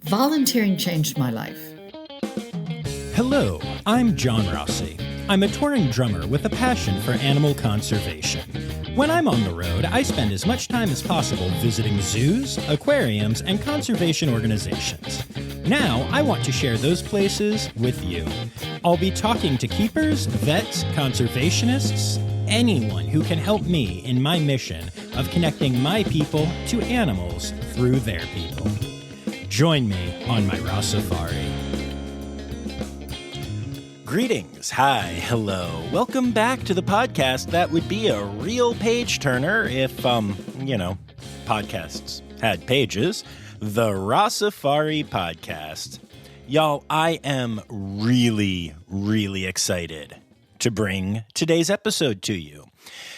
Volunteering changed my life. Hello, I'm John Rossi. I'm a touring drummer with a passion for animal conservation. When I'm on the road, I spend as much time as possible visiting zoos, aquariums, and conservation organizations. Now, I want to share those places with you. I'll be talking to keepers, vets, conservationists, anyone who can help me in my mission of connecting my people to animals through their people. Join me on my Ross Safari. Greetings, hi, hello. Welcome back to the podcast that would be a real page turner if, podcasts had pages. The Ross Safari Podcast. Y'all, I am really, really excited to bring today's episode to you.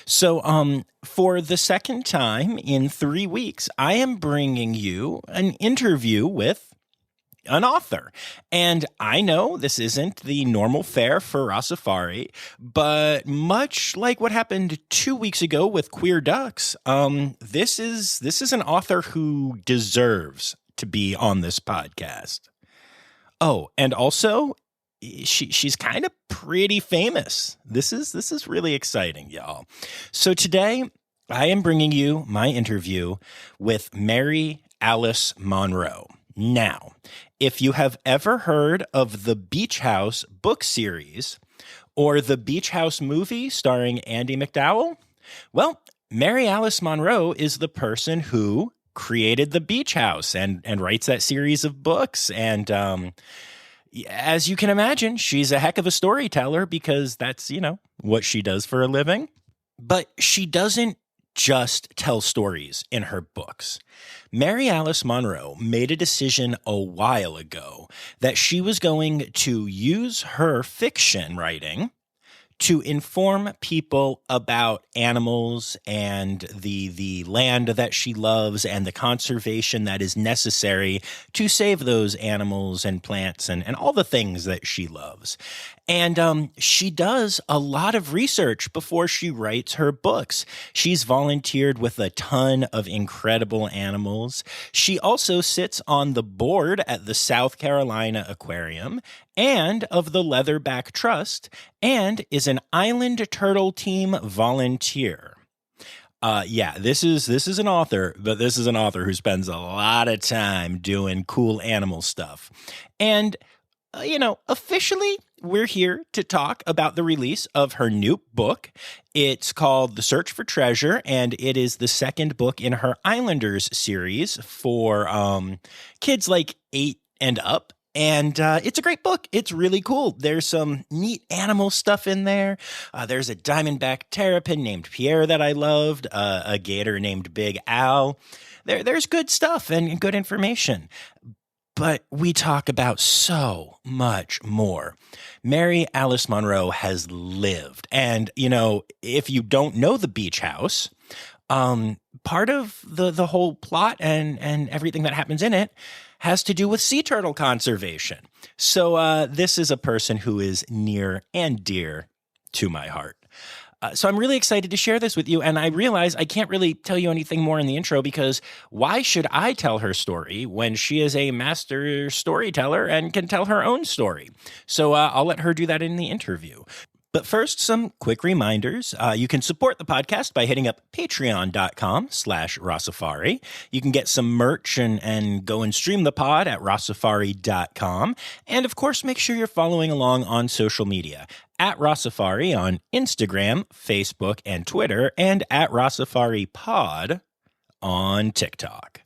So, for the second time in 3 weeks, I am bringing you an interview with an author. And I know this isn't the normal fare for Ross Safari, but much like what happened 2 weeks ago with Queer Ducks, this is an author who deserves to be on this podcast. Oh, and also, she's kind of pretty famous. This is really exciting, y'all. So today, I am bringing you my interview with Mary Alice Monroe. Now, if you have ever heard of the Beach House book series or the Beach House movie starring Andie McDowell, well, Mary Alice Monroe is the person who created the Beach House and writes that series of books. And as you can imagine, she's a heck of a storyteller because that's, what she does for a living. But she doesn't just tell stories in her books. Mary Alice Monroe made a decision a while ago that she was going to use her fiction writing to inform people about animals and the land that she loves and the conservation that is necessary to save those animals and plants and all the things that she loves. And she does a lot of research before she writes her books. She's volunteered with a ton of incredible animals. She also sits on the board at the South Carolina Aquarium and of the Leatherback Trust, and is an island turtle team volunteer. This is an author, but this is an author who spends a lot of time doing cool animal stuff. And officially, we're here to talk about the release of her new book. It's called The Search for Treasure, and it is the second book in her Islanders series for kids like 8 and up. And it's a great book. It's really cool. There's some neat animal stuff in there. There's a diamondback terrapin named Pierre that I loved, a gator named Big Al. There's good stuff and good information. But we talk about so much more. Mary Alice Monroe has lived. And, if you don't know the Beach House, part of the whole plot and everything that happens in it has to do with sea turtle conservation. So this is a person who is near and dear to my heart. So I'm really excited to share this with you, and I realize I can't really tell you anything more in the intro because why should I tell her story when she is a master storyteller and can tell her own story? So I'll let her do that in the interview. But first, some quick reminders. You can support the podcast by hitting up patreon.com/Rossafari. You can get some merch and go and stream the pod at rossafari.com. And of course, make sure you're following along on social media at Rossafari on Instagram, Facebook, and Twitter, and at RossaFariPod on TikTok.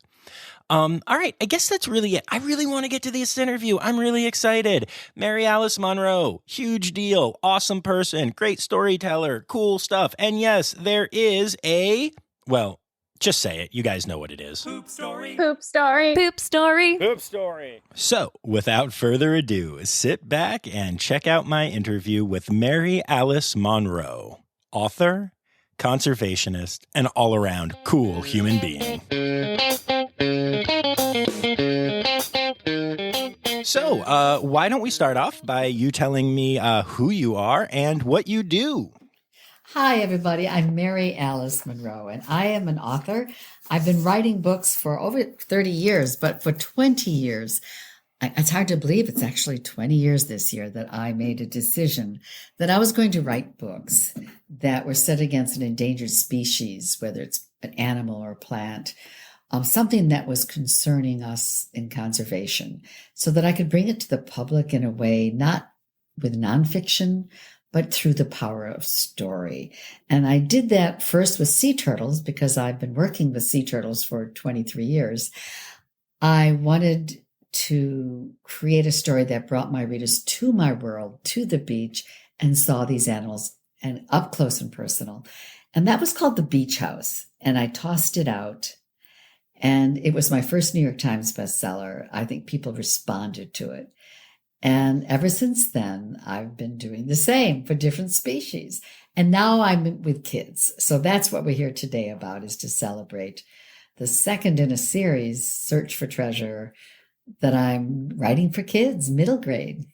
All right, I guess that's really it. I really want to get to this interview. I'm really excited. Mary Alice Monroe, huge deal, awesome person, great storyteller, cool stuff. And yes, there is just say it. You guys know what it is. Poop story. Poop story. Poop story. Poop story. So, without further ado, sit back and check out my interview with Mary Alice Monroe, author, conservationist, and all-around cool human being. So, why don't we start off by you telling me who you are and what you do? Hi, everybody. I'm Mary Alice Monroe, and I am an author. I've been writing books for over 30 years, but for 20 years, it's hard to believe it's actually 20 years this year that I made a decision that I was going to write books that were set against an endangered species, whether it's an animal or a plant, something that was concerning us in conservation, so that I could bring it to the public in a way, not with nonfiction, but through the power of story. And I did that first with sea turtles because I've been working with sea turtles for 23 years. I wanted to create a story that brought my readers to my world, to the beach, and saw these animals and up close and personal. And that was called The Beach House. And I tossed it out. And it was my first New York Times bestseller. I think people responded to it. And ever since then, I've been doing the same for different species. And now I'm with kids. So that's what we're here today about, is to celebrate the second in a series, Search for Treasure, that I'm writing for kids, middle grade.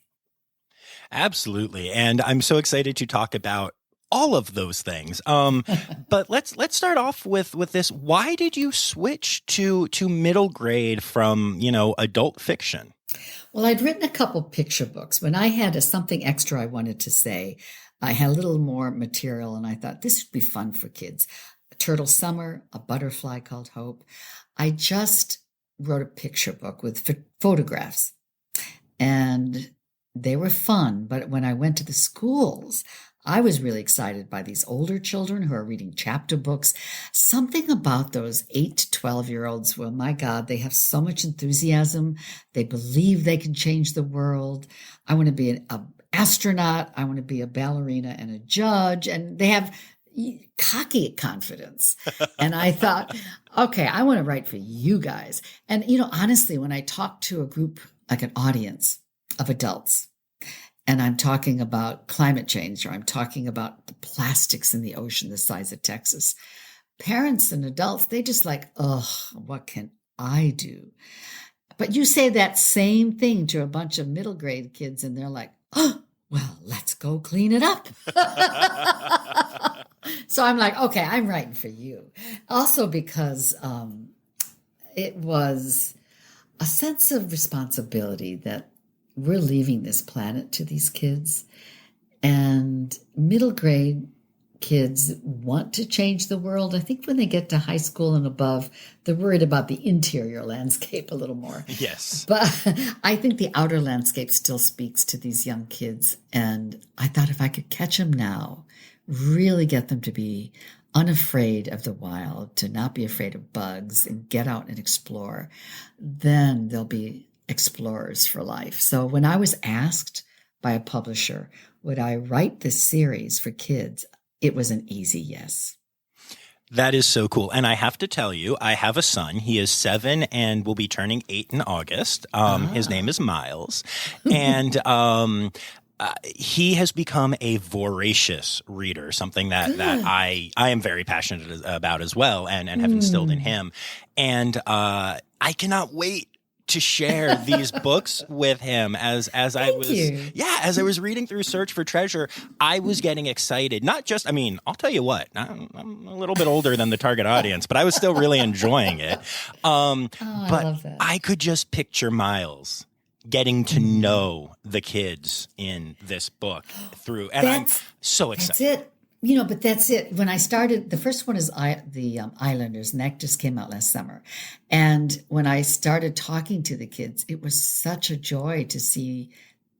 Absolutely. And I'm so excited to talk about all of those things. But let's start off with this. Why did you switch to middle grade from, adult fiction? Well, I'd written a couple picture books. When I had something extra I wanted to say, I had a little more material, and I thought this would be fun for kids. A Turtle Summer, a Butterfly Called Hope. I just wrote a picture book with photographs, and they were fun. But when I went to the schools, I was really excited by these older children who are reading chapter books. Something about those 8 to 12-year-olds, well, my God, they have so much enthusiasm. They believe they can change the world. I want to be an astronaut. I want to be a ballerina and a judge. And they have cocky confidence. And I thought, okay, I want to write for you guys. And, honestly, when I talk to a group, like an audience of adults, and I'm talking about climate change, or I'm talking about the plastics in the ocean the size of Texas, parents and adults, they just like, oh, what can I do? But you say that same thing to a bunch of middle grade kids, and they're like, oh, well, let's go clean it up. So I'm like, okay, I'm writing for you. Also because it was a sense of responsibility that we're leaving this planet to these kids, and middle grade kids want to change the world. I think when they get to high school and above, they're worried about the interior landscape a little more. Yes. But I think the outer landscape still speaks to these young kids. And I thought if I could catch them now, really get them to be unafraid of the wild, to not be afraid of bugs, and get out and explore, then they'll be explorers for life. So when I was asked by a publisher, would I write this series for kids, it was an easy yes. That is so cool. And I have to tell you, I have a son. He is 7 and will be turning 8 in August. His name is Miles. And he has become a voracious reader, something that I am very passionate about as well, and have instilled in him. And I cannot wait to share these books with him as I was reading through Search for Treasure. I was getting excited. Not just, I'll tell you what, I'm a little bit older than the target audience, but I was still really enjoying it. But I love that. I could just picture Miles getting to know the kids in this book through, and I'm so excited. That's it. But that's it. When I started, the first one is the Islanders, and that just came out last summer. And when I started talking to the kids, it was such a joy to see,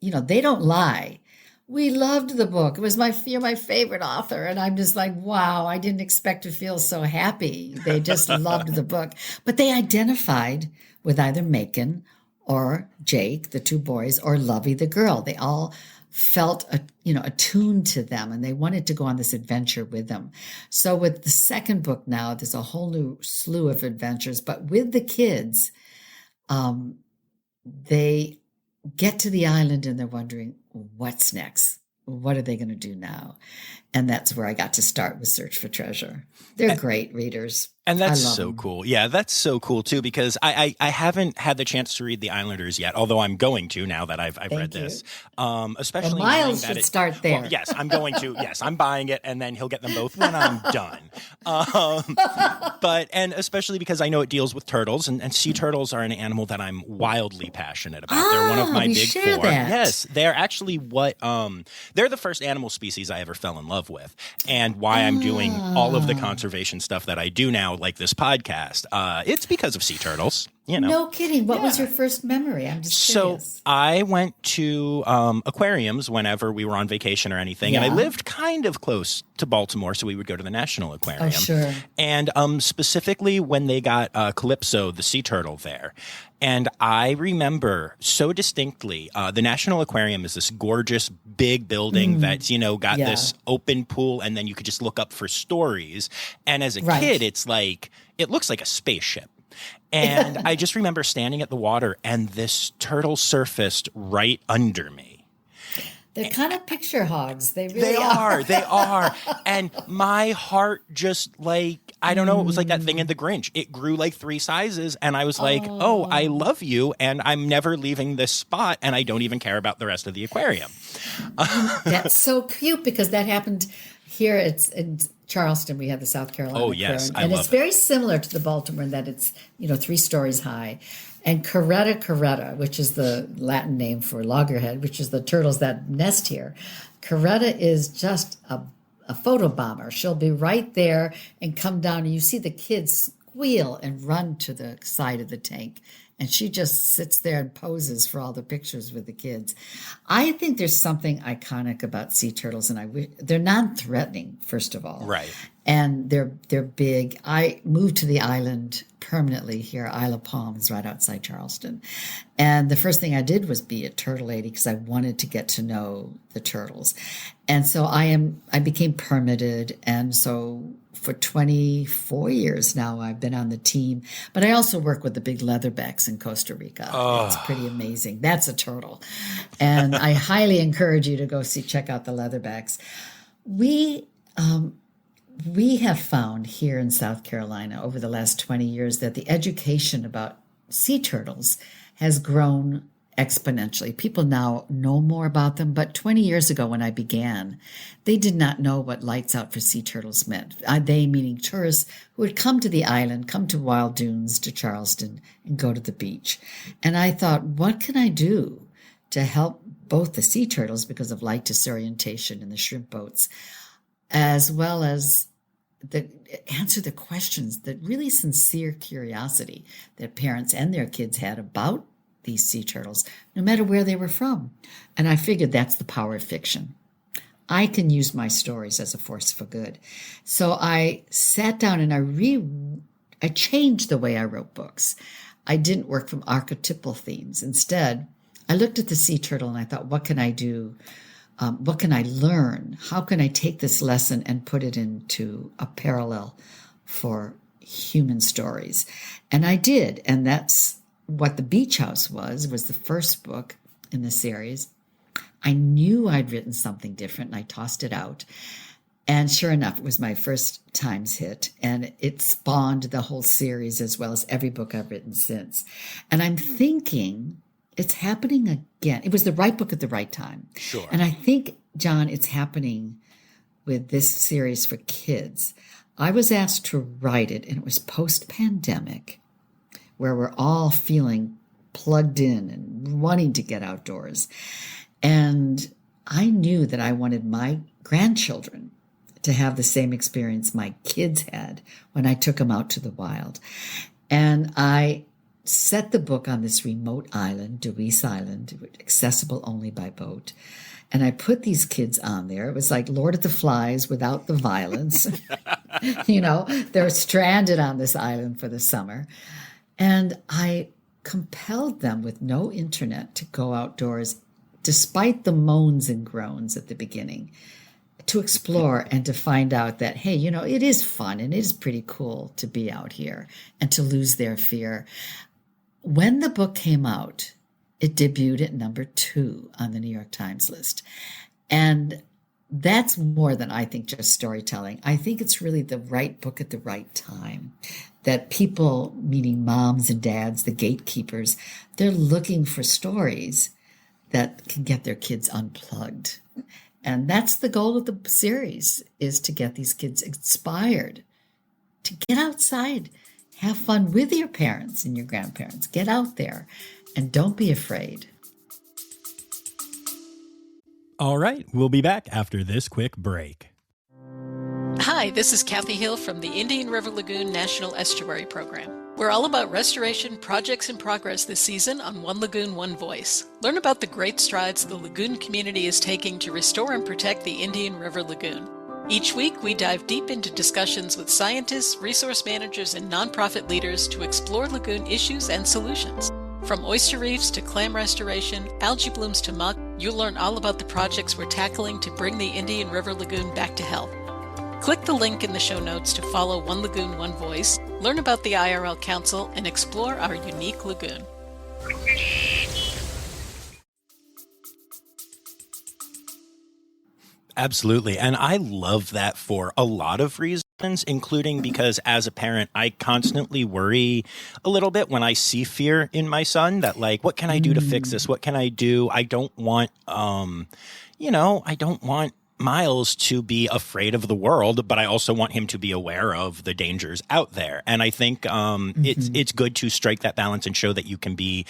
they don't lie. We loved the book. It was you're my favorite author. And I'm just like, wow, I didn't expect to feel so happy. They just loved the book. But they identified with either Macon or Jake, the 2 boys, or Lovey, the girl. They all felt attuned to them, and they wanted to go on this adventure with them. So with the second book now, there's a whole new slew of adventures, but with the kids, they get to the island and they're wondering, what's next? What are they going to do now? And that's where I got to start with Search for Treasure. They're great readers. And I that's love so them. cool. Yeah, that's so cool too, because I haven't had the chance to read The Islanders yet, although I'm going to now that I've read Thank you. this. Well, Especially knowing Miles that should start well, there. yes, I'm going to. Yes, I'm buying it, and then he'll get them both when I'm done. And especially because I know it deals with turtles, and sea turtles are an animal that I'm wildly passionate about. They're one of my We big share four. that. Yes, they're actually they're the first animal species I ever fell in love with, and why I'm doing all of the conservation stuff that I do now, like this podcast. It's because of sea turtles. No kidding. What was Yeah. your first memory? I'm just So curious. I went to aquariums whenever we were on vacation or anything, and I Yeah. lived kind of close to Baltimore, so we would go to the National Aquarium. Oh, sure. And specifically when they got Calypso, the sea turtle, there. And I remember so distinctly, the National Aquarium is this gorgeous big building that's, got Yeah. this open pool, and then you could just look up for stories. And as a Right. kid, it looks like a spaceship. And I just remember standing at the water, and this turtle surfaced right under me. They're kind of picture hogs. They really They are. And my heart just I don't know, it was like that thing in The Grinch. It grew like 3 sizes, and I was like, oh, I love you, and I'm never leaving this spot, and I don't even care about the rest of the aquarium. That's so cute because that happened here. It's in Charleston. We have the South Carolina Oh, yes, Aquarium, I and love it's it. very similar to the Baltimore in that it's 3 stories high. And caretta, which is the Latin name for loggerhead, which is the turtles that nest here. Caretta is just a photobomber. She'll be right there and come down, and you see the kids squeal and run to the side of the tank. And she just sits there and poses for all the pictures with the kids. I think there's something iconic about sea turtles, and they're non-threatening, first of all. Right. And they're big. I moved to the island permanently here, Isle of Palms, right outside Charleston. And the first thing I did was be a turtle lady because I wanted to get to know the turtles. And so I became permitted, and so for 24 years now, I've been on the team. But I also work with the big leatherbacks in Costa Rica. It's pretty amazing. That's a turtle. And I highly encourage you to go check out the leatherbacks. We have found here in South Carolina over the last 20 years that the education about sea turtles has grown exponentially. People now know more about them, but 20 years ago when I began, they did not know what lights out for sea turtles meant. They meaning tourists who would come to the island, come to Wild Dunes, to Charleston, and go to the beach. And I thought, what can I do to help both the sea turtles because of light disorientation in the shrimp boats, as well as answer the questions, the really sincere curiosity that parents and their kids had about these sea turtles, no matter where they were from. And I figured that's the power of fiction. I can use my stories as a force for good. So I sat down and I changed the way I wrote books. I didn't work from archetypal themes. Instead, I looked at the sea turtle and I thought, what can I do? What can I learn? How can I take this lesson and put it into a parallel for human stories? And I did. And that's what The Beach House was the first book in the series. I knew I'd written something different, and I tossed it out. And sure enough, it was my first Times hit, and it spawned the whole series as well as every book I've written since. And I'm thinking it's happening again. It was the right book at the right time. Sure. And I think, John, it's happening with this series for kids. I was asked to write it, and it was post-pandemic, where we're all feeling plugged in and wanting to get outdoors. And I knew that I wanted my grandchildren to have the same experience my kids had when I took them out to the wild. And I set the book on this remote island, Deweese Island, accessible only by boat. And I put these kids on there. It was like Lord of the Flies without the violence. They're stranded on this island for the summer. And I compelled them with no internet to go outdoors, despite the moans and groans at the beginning, to explore and to find out that, hey, it is fun and it is pretty cool to be out here and to lose their fear. When the book came out, it debuted at number 2 on the New York Times list. And That's more than I think just storytelling. I think it's really the right book at the right time. That people, meaning moms and dads, the gatekeepers, they're looking for stories that can get their kids unplugged. And that's the goal of the series, is to get these kids inspired to get outside, have fun with your parents and your grandparents. Get out there and don't be afraid. All right, we'll be back after this quick break. Hi, this is Kathy Hill from the Indian River Lagoon National Estuary Program. We're all about restoration projects in progress this season on One Lagoon, One Voice. Learn about the great strides the lagoon community is taking to restore and protect the Indian River Lagoon. Each week, we dive deep into discussions with scientists, resource managers, and nonprofit leaders to explore lagoon issues and solutions. From oyster reefs to clam restoration, algae blooms to muck, you'll learn all about the projects we're tackling to bring the Indian River Lagoon back to health. Click the link in the show notes to follow One Lagoon, One Voice, learn about the IRL Council, and explore our unique lagoon. Absolutely. And I love that for a lot of reasons, including because as a parent, I constantly worry a little bit when I see fear in my son that, like, what can I do to fix this? What can I do? I don't want, I don't want Miles to be afraid of the world, but I also want him to be aware of the dangers out there. And I think it's good to strike that balance and show that you can be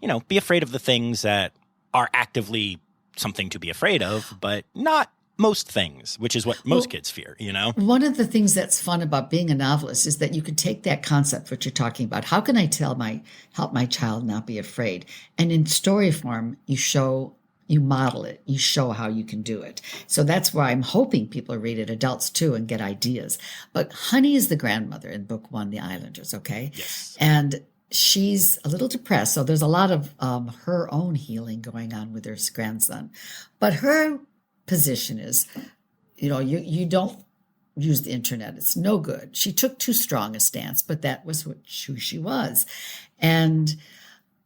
afraid of the things that are actively something to be afraid of, but not most things, which is what most kids fear, One of the things that's fun about being a novelist is that you can take that concept, what you're talking about. How can I help my child not be afraid? And in story form, you model it, you show how you can do it. So that's why I'm hoping people read it, adults too, and get ideas. But Honey is the grandmother in book 1, The Islanders, okay? Yes. And she's a little depressed. So there's a lot of her own healing going on with her grandson. But her position is, you don't use the internet. It's no good. She took too strong a stance, but that was who she was. And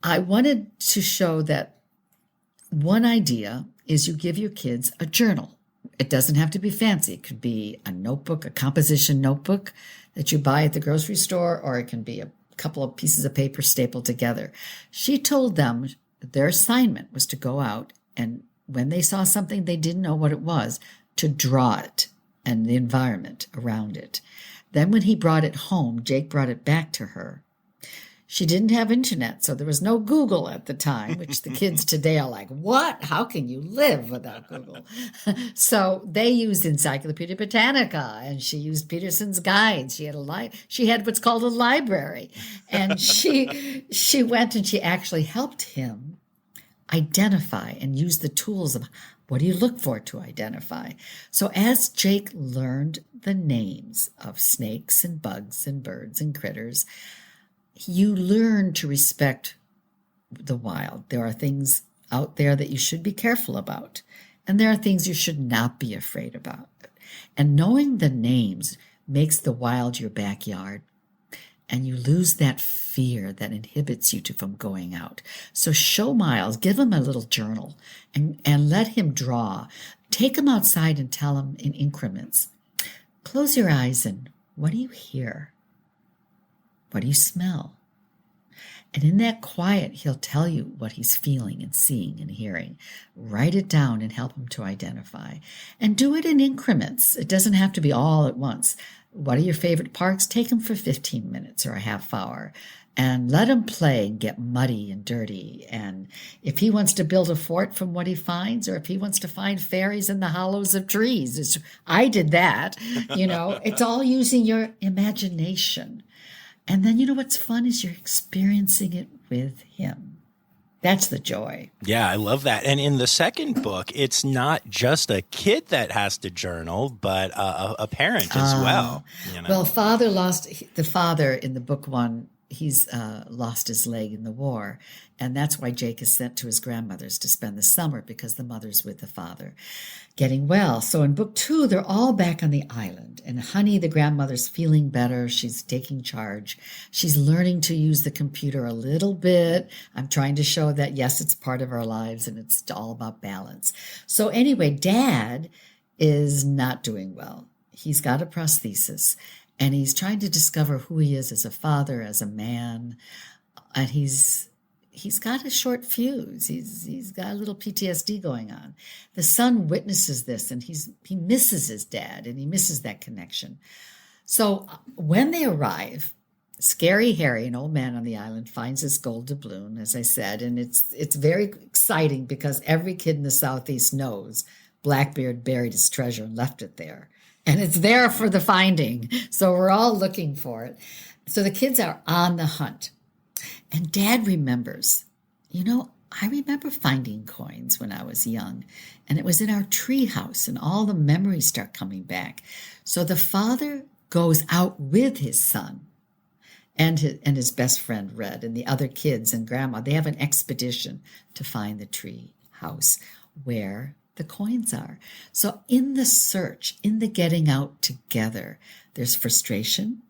I wanted to show that one idea is you give your kids a journal. It doesn't have to be fancy. It could be a notebook, a composition notebook that you buy at the grocery store, or it can be a couple of pieces of paper stapled together. She told them their assignment was to go out, and when they saw something they didn't know what it was, to draw it and the environment around it. Then when he brought it home, Jake brought it back to her. She didn't have internet, so there was no Google at the time, which the kids today are like, what? How can you live without Google? So they used Encyclopedia Britannica, and she used Peterson's guides. She had what's called a library. And she went and she actually helped him identify and use the tools of what do you look for to identify. So as Jake learned the names of snakes and bugs and birds and critters, you learn to respect the wild. There are things out there that you should be careful about, and there are things you should not be afraid about. And knowing the names makes the wild your backyard, and you lose that fear that inhibits you from going out. So show Miles, give him a little journal, and let him draw. Take him outside and tell him in increments. Close your eyes and what do you hear? What do you smell? And in that quiet, he'll tell you what he's feeling and seeing and hearing. Write it down and help him to identify. And do it in increments. It doesn't have to be all at once. What are your favorite parks? Take him for 15 minutes or a half hour. And let him play and get muddy and dirty. And if he wants to build a fort from what he finds, or if he wants to find fairies in the hollows of trees, I did that. It's all using your imagination. And then what's fun is you're experiencing it with him. That's the joy. Yeah, I love that. And in the second book, it's not just a kid that has to journal, but a parent as well. Well, the father in the book 1, he's lost his leg in the war. And that's why Jake is sent to his grandmother's to spend the summer, because the mother's with the father getting well. So in book 2, they're all back on the island. And Honey, the grandmother's feeling better. She's taking charge. She's learning to use the computer a little bit. I'm trying to show that, yes, it's part of our lives and it's all about balance. So anyway, Dad is not doing well. He's got a prosthesis, and he's trying to discover who he is as a father, as a man, and he's got a short fuse. He's got a little PTSD going on. The son witnesses this, and he misses his dad, and he misses that connection. So when they arrive, Scary Harry, an old man on the island, finds his gold doubloon, as I said, and it's very exciting because every kid in the Southeast knows Blackbeard buried his treasure and left it there. And it's there for the finding. So we're all looking for it. So the kids are on the hunt. And Dad remembers, I remember finding coins when I was young, and it was in our tree house, and all the memories start coming back. So the father goes out with his son and his best friend Red and the other kids and Grandma. They have an expedition to find the tree house where the coins are. So in the search, in the getting out together, there's frustration,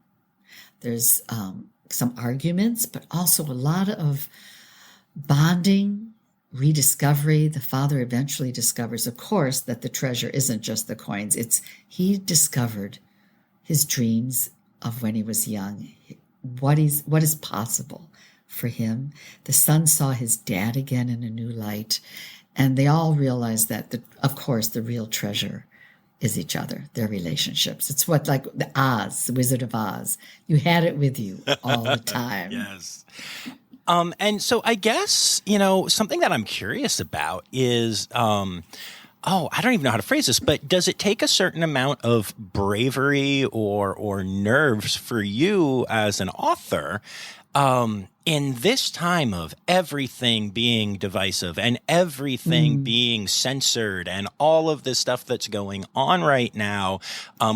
there's some arguments, but also a lot of bonding, rediscovery. The father eventually discovers, of course, that the treasure isn't just the coins. He discovered his dreams of when he was young, what is possible for him. The son saw his dad again in a new light, and they all realized that, of course, the real treasure is each other, their relationships. It's like the Wizard of Oz. You had it with you all the time. Yes. And so I guess, something that I'm curious about is, I don't even know how to phrase this, but does it take a certain amount of bravery or nerves for you as an author in this time of everything being divisive and everything being censored and all of this stuff that's going on right now,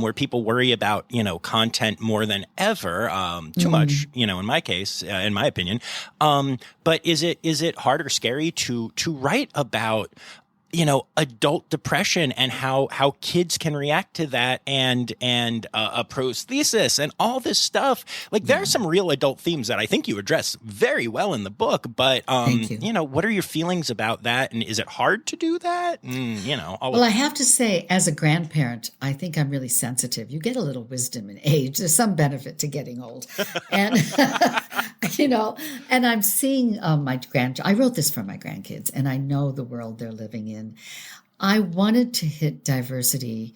where people worry about, content more than ever, too much, in my case, in my opinion. But is it hard or scary to write about adult depression and how kids can react to that and a prosthesis and all this stuff? Like, there are some real adult themes that I think you address very well in the book, but, Thank you. What are your feelings about that? And is it hard to do that? Well, I have to say, as a grandparent, I think I'm really sensitive. You get a little wisdom in age. There's some benefit to getting old. And, and I'm seeing I wrote this for my grandkids, and I know the world they're living in. I wanted to hit diversity,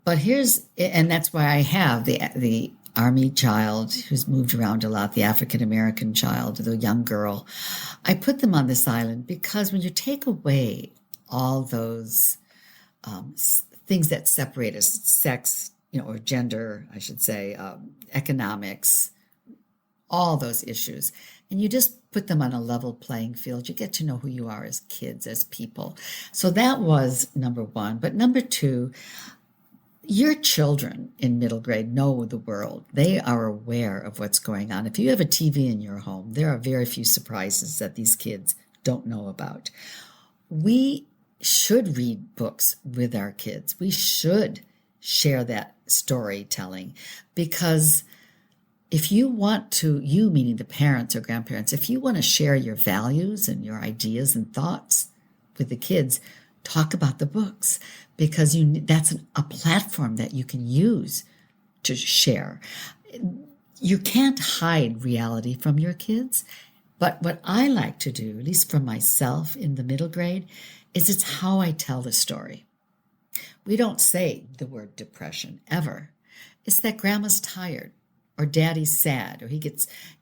but that's why I have the Army child who's moved around a lot, the African-American child, the young girl. I put them on this island because when you take away all those things that separate us, sex, or gender, I should say, economics, all those issues, and you just put them on a level playing field, you get to know who you are as kids, as people. So that was number one. But number two, your children in middle grade know the world. They are aware of what's going on. If you have a TV in your home, there are very few surprises that these kids don't know about. We should read books with our kids. We should share that storytelling, because if you want to, you meaning the parents or grandparents, if you want to share your values and your ideas and thoughts with the kids, talk about the books, because that's a platform that you can use to share. You can't hide reality from your kids, but what I like to do, at least for myself in the middle grade, is it's how I tell the story. We don't say the word depression ever. It's that grandma's tired, or daddy's sad, or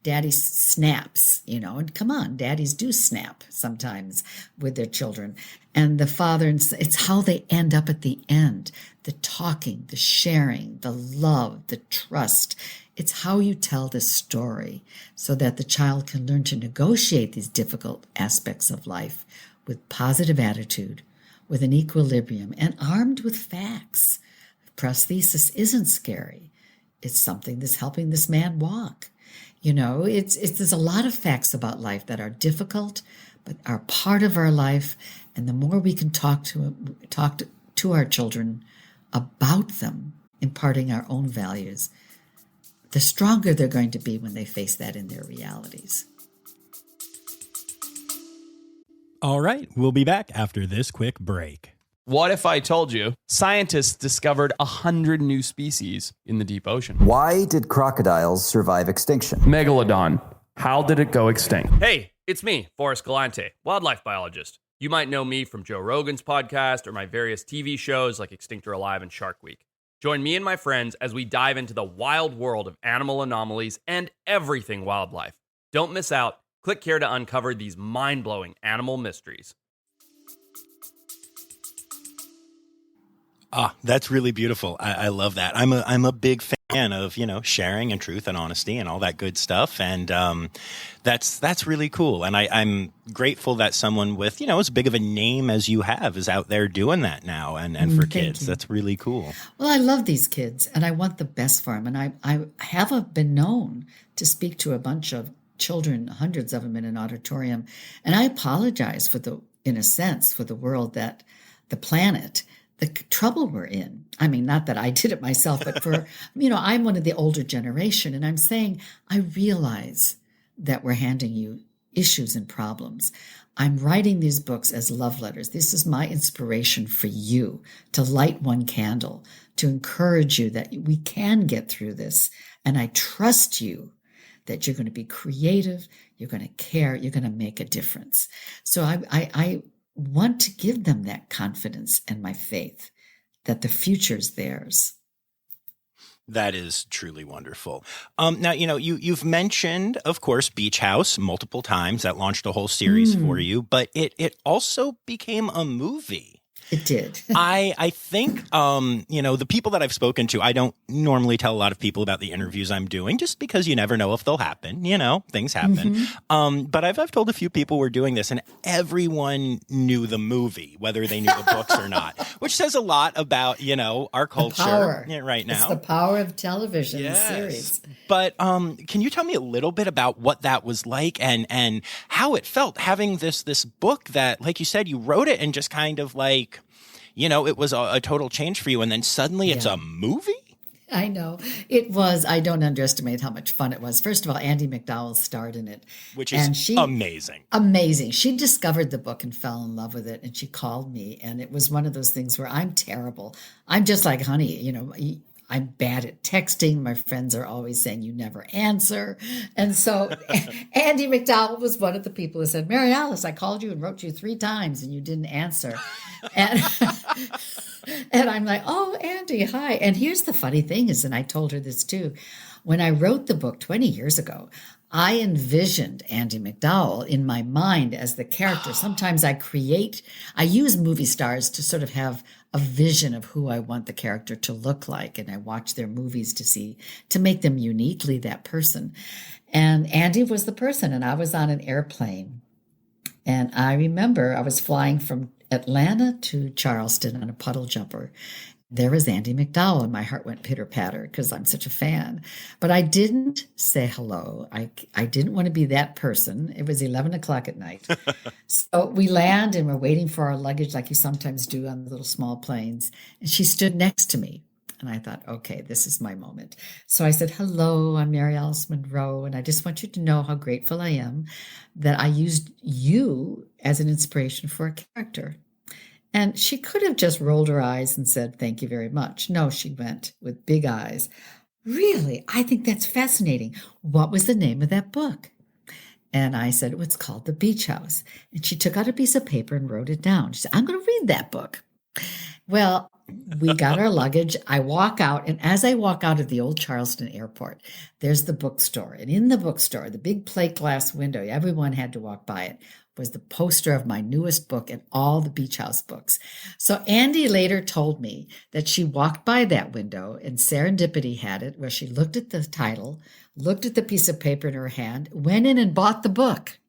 daddy snaps, and come on, daddies do snap sometimes with their children. And the father, it's how they end up at the end, the talking, the sharing, the love, the trust. It's how you tell the story so that the child can learn to negotiate these difficult aspects of life with positive attitude, with an equilibrium, and armed with facts. Prosthesis isn't scary. It's something that's helping this man walk. There's a lot of facts about life that are difficult, but are part of our life. And the more we can talk to our children about them, imparting our own values, the stronger they're going to be when they face that in their realities. All right, we'll be back after this quick break. What if I told you scientists discovered 100 new species in the deep ocean? Why did crocodiles survive extinction? Megalodon. How did it go extinct? Hey, it's me, Forrest Galante, wildlife biologist. You might know me from Joe Rogan's podcast or my various TV shows like Extinct or Alive and Shark Week. Join me and my friends as we dive into the wild world of animal anomalies and everything wildlife. Don't miss out. Click here to uncover these mind-blowing animal mysteries. Ah, that's really beautiful. I love that. I'm a big fan of, sharing and truth and honesty and all that good stuff. And that's really cool. And I'm grateful that someone with, as big of a name as you have is out there doing that now. And for kids, that's really cool. Well, I love these kids and I want the best for them. And I have been known to speak to a bunch of children, hundreds of them in an auditorium. And I apologize in a sense, for the world, that the planet, the trouble we're in. I mean, not that I did it myself, but for, I'm one of the older generation, and I'm saying, I realize that we're handing you issues and problems. I'm writing these books as love letters. This is my inspiration for you, to light one candle, to encourage you that we can get through this. And I trust you that you're going to be creative, you're going to care, you're going to make a difference. So I want to give them that confidence and my faith that the future's theirs. That is truly wonderful. Now, you've mentioned, of course, Beach House multiple times. That launched a whole series for you, but it also became a movie. It did. I think, the people that I've spoken to, I don't normally tell a lot of people about the interviews I'm doing just because you never know if they'll happen. Things happen. But I've told a few people we're doing this and everyone knew the movie, whether they knew the books or not, which says a lot about, our culture right now. It's the power of television series. But can you tell me a little bit about what that was like and how it felt having this book that, like you said, you wrote it and just kind of like, it was a total change for you. And then suddenly it's a movie? I know. It was. I don't underestimate how much fun it was. First of all, Andie McDowell starred in it. Which is amazing. Amazing. She discovered the book and fell in love with it. And she called me. And it was one of those things where I'm terrible. I'm just like, honey, I'm bad at texting. My friends are always saying you never answer. And so Andie McDowell was one of the people who said, Mary Alice, I called you and wrote you 3 times and you didn't answer. And and I'm like, oh, Andie, hi. And here's the funny thing is, and I told her this too, when I wrote the book 20 years ago, I envisioned Andie McDowell in my mind as the character. Sometimes I use movie stars to sort of have a vision of who I want the character to look like. And I watch their movies to make them uniquely that person. And Andie was the person. And I was on an airplane. And I remember I was flying from Atlanta to Charleston on a puddle jumper. There was Andie McDowell, and my heart went pitter-patter because I'm such a fan. But I didn't say hello. I didn't want to be that person. It was 11 o'clock at night. So we land, and we're waiting for our luggage like you sometimes do on the little small planes. And she stood next to me. And I thought, okay, this is my moment. So I said, hello, I'm Mary Alice Monroe, and I just want you to know how grateful I am that I used you as an inspiration for a character. And she could have just rolled her eyes and said, thank you very much. No, she went with big eyes. Really? I think that's fascinating. What was the name of that book? And I said, it's called The Beach House. And she took out a piece of paper and wrote it down. She said, I'm going to read that book. Well, we got our luggage. I walk out. And as I walk out of the old Charleston airport, there's the bookstore. And in the bookstore, the big plate glass window, everyone had to walk by it, was the poster of my newest book and all the Beach House books. So Andie later told me that she walked by that window and serendipity had it, where she looked at the title, looked at the piece of paper in her hand, went in and bought the book.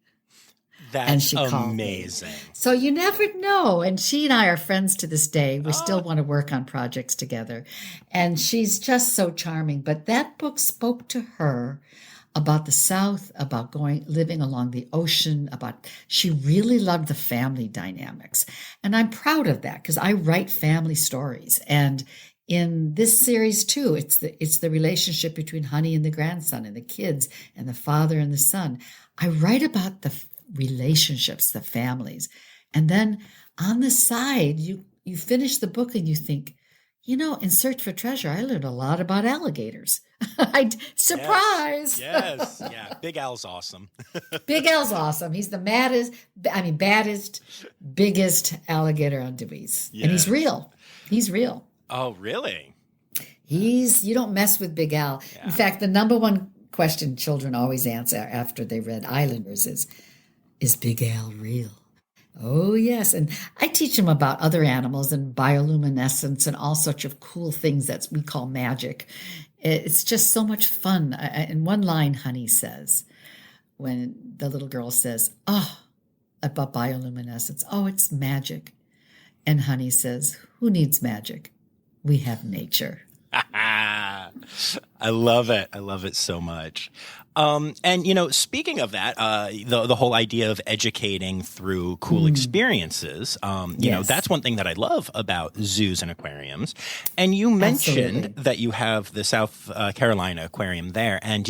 That's amazing. So you never know. And she and I are friends to this day. We still want to work on projects together. And she's just so charming. But that book spoke to her about the South, about living along the ocean, she really loved the family dynamics. And I'm proud of that because I write family stories. And in this series too, it's the relationship between Honey and the grandson and the kids and the father and the son. I write about the relationships, the families. And then on the side, you finish the book and you think, in Search for Treasure, I learned a lot about alligators. Surprise! Yes. Yeah. Big Al's awesome. Big Al's awesome. He's the baddest, biggest alligator on Dewey's. Yes. And he's real. He's real. Oh, really? You don't mess with Big Al. Yeah. In fact, the number one question children always answer after they read Islanders is Big Al real? Oh, yes. And I teach them about other animals and bioluminescence and all sorts of cool things that we call magic. It's just so much fun. In one line, Honey says, when the little girl says, about bioluminescence, it's magic. And Honey says, who needs magic? We have nature. I love it. I love it so much. And, speaking of that, the whole idea of educating through cool experiences, Yes. that's one thing that I love about zoos and aquariums. And you mentioned Absolutely. that you have the South Carolina Aquarium there. And,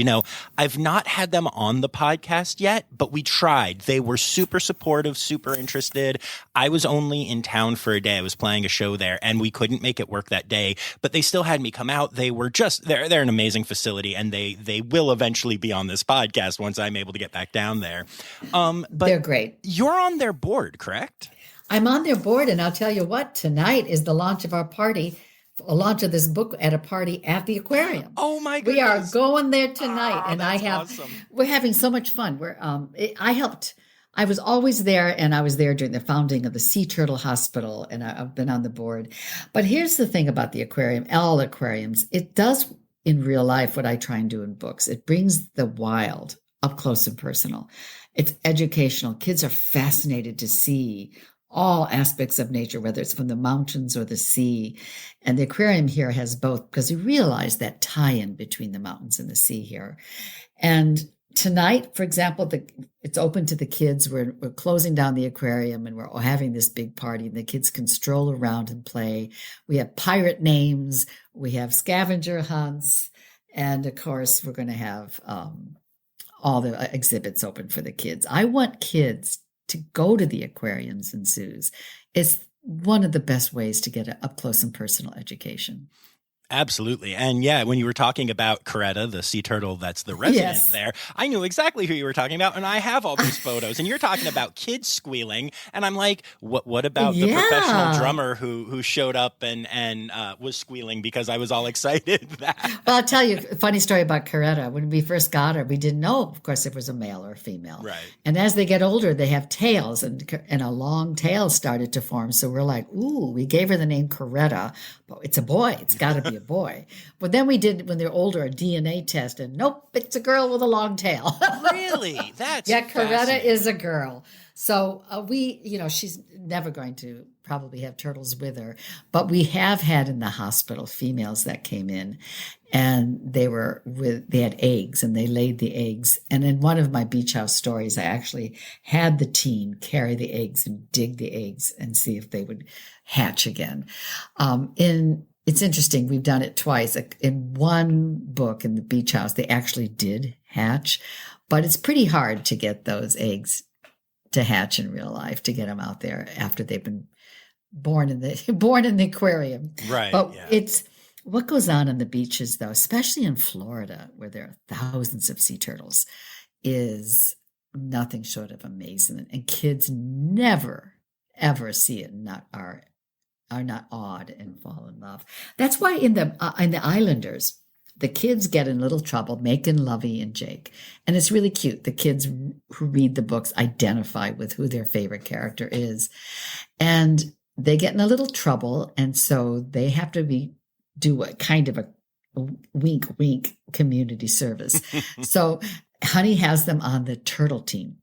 I've not had them on the podcast yet, but we tried. They were super supportive, super interested. I was only in town for a day. I was playing a show there and we couldn't make it work that day, but they still had me come out. They were they're an amazing facility and they will eventually be on this podcast once I'm able to get back down there. But They're great. You're on their board, correct? I'm on their board, and I'll tell you what, tonight is the launch of our party, a launch of this book at a party at the aquarium. Oh my goodness. We are going there tonight, and that's awesome. we're having so much fun. I was always there, and I was there during the founding of the Sea Turtle Hospital, and I've been on the board. But here's the thing about the aquarium, all aquariums, it does in real life what I try and do in books. It brings the wild up close and personal. It's educational. Kids are fascinated to see all aspects of nature, whether it's from the mountains or the sea. And the aquarium here has both, because we realize that tie-in between the mountains and the sea here. And tonight, for example, it's open to the kids. We're closing down the aquarium and we're having this big party, and the kids can stroll around and play. We have pirate names. We have scavenger hunts. And of course, we're going to have all the exhibits open for the kids. I want kids to go to the aquariums and zoos. It's one of the best ways to get an up close and personal education. Absolutely. And yeah, when you were talking about Coretta, the sea turtle that's the resident there, I knew exactly who you were talking about. And I have all these photos. And you're talking about kids squealing. And I'm like, what about the professional drummer who showed up and was squealing because I was all excited? Well, I'll tell you a funny story about Coretta. When we first got her, we didn't know, of course, if it was a male or a female. Right. And as they get older, they have tails, and a long tail started to form. So we're like, ooh, we gave her the name Coretta. But it's a boy. It's got to be a boy. But then we did, when they're older, a DNA test, and nope, it's a girl with a long tail. Really? That's Coretta is a girl. So she's never going to probably have turtles with her, but we have had in the hospital females that came in, and they had eggs, and they laid the eggs. And in one of my beach house stories, I actually had the teen carry the eggs and dig the eggs and see if they would hatch again. It's interesting. We've done it twice. In one book in the beach house, they actually did hatch, but it's pretty hard to get those eggs to hatch in real life, to get them out there after they've been born in the aquarium. Right. But it's what goes on the beaches, though, especially in Florida, where there are thousands of sea turtles, is nothing short of amazing. And kids never, ever see it and are not awed and fall in love. That's why in the Islanders, the kids get in little trouble, Macon, Lovey, and Jake. And it's really cute. The kids who read the books identify with who their favorite character is. And they get in a little trouble. And so they have to do a kind of a wink, wink community service. So Honey has them on the turtle team.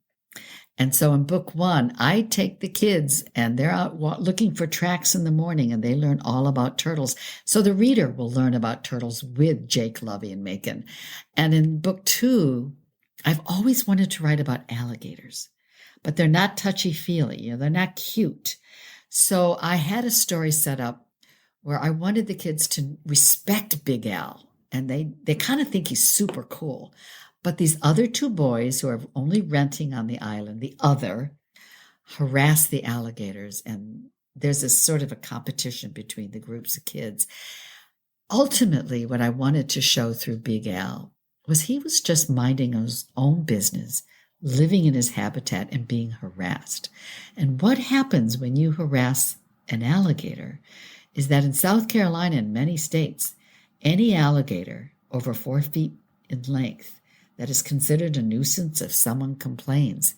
And so in book one, I take the kids and they're out looking for tracks in the morning, and they learn all about turtles. So the reader will learn about turtles with Jake, Lovey, and Macon. And in book two, I've always wanted to write about alligators, but they're not touchy-feely. They're not cute. So I had a story set up where I wanted the kids to respect Big Al, and they kind of think he's super cool. But these other two boys who are only renting on the island, harass the alligators and there's a sort of a competition between the groups of kids. Ultimately, what I wanted to show through Big Al was he was just minding his own business, living in his habitat and being harassed. And what happens when you harass an alligator is that in South Carolina and many states, any alligator over 4 feet in length that is considered a nuisance if someone complains,